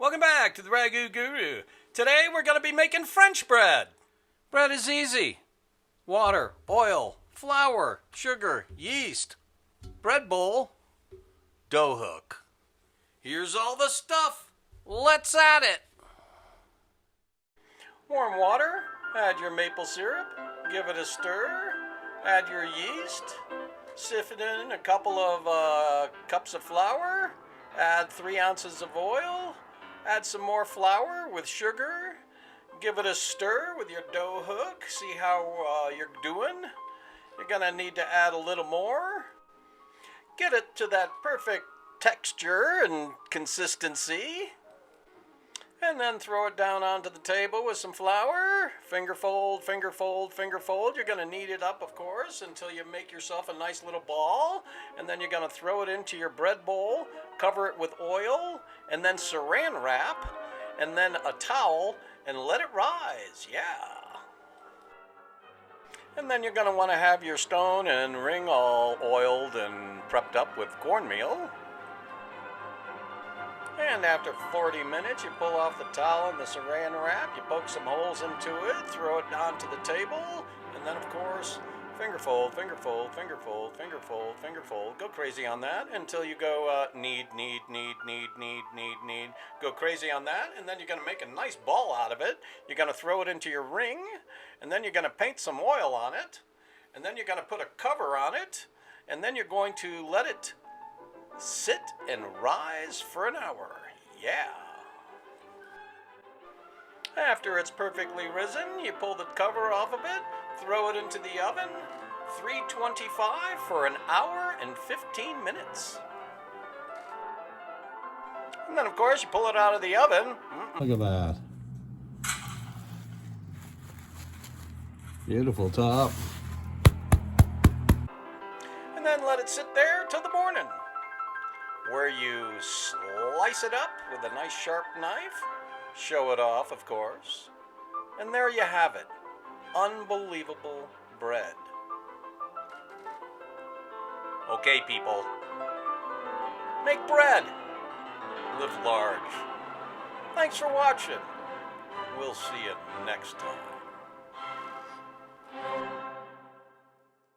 Welcome back to the Ragu Guru. Today we're going to be making French bread. Bread is easy. Water, oil, flour, sugar, yeast, bread bowl, dough hook. Here's all the stuff. Let's add it. Warm water, add your maple syrup, give it a stir, add your yeast, sift in a couple of cups of flour, add 3 ounces of oil, add some more flour with sugar, give it a stir with your dough hook, see how you're doing. You're going to need to add a little more. Get it to that perfect texture and consistency. And then throw it down onto the table with some flour. Finger fold, finger fold, finger fold. You're going to knead it up, of course, until you make yourself a nice little ball. And then you're going to throw it into your bread bowl, cover it with oil, and then saran wrap, and then a towel, and let it rise. Yeah. And then you're going to want to have your stone and ring all oiled and prepped up with cornmeal. And after 40 minutes, you pull off the towel and the saran wrap, you poke some holes into it, throw it onto the table, and then, of course, finger fold, finger fold, finger fold, finger fold, finger fold. Go crazy on that until you go knead, knead, knead, knead, knead, knead, knead. Go crazy on that, and then you're going to make a nice ball out of it. You're going to throw it into your ring, and then you're going to paint some oil on it, and then you're going to put a cover on it, and then you're going to let it sit and rise for an hour. Yeah. After it's perfectly risen, you pull the cover off of it, throw it into the oven, 325 for an hour and 15 minutes. And then, of course, you pull it out of the oven. Look at that. Beautiful top. And then let it sit there till the morning, where you slice it up with a nice sharp knife, show it off, of course, and there you have it. Unbelievable bread. Okay, people, make bread. Live large. Thanks for watching. We'll see you next time.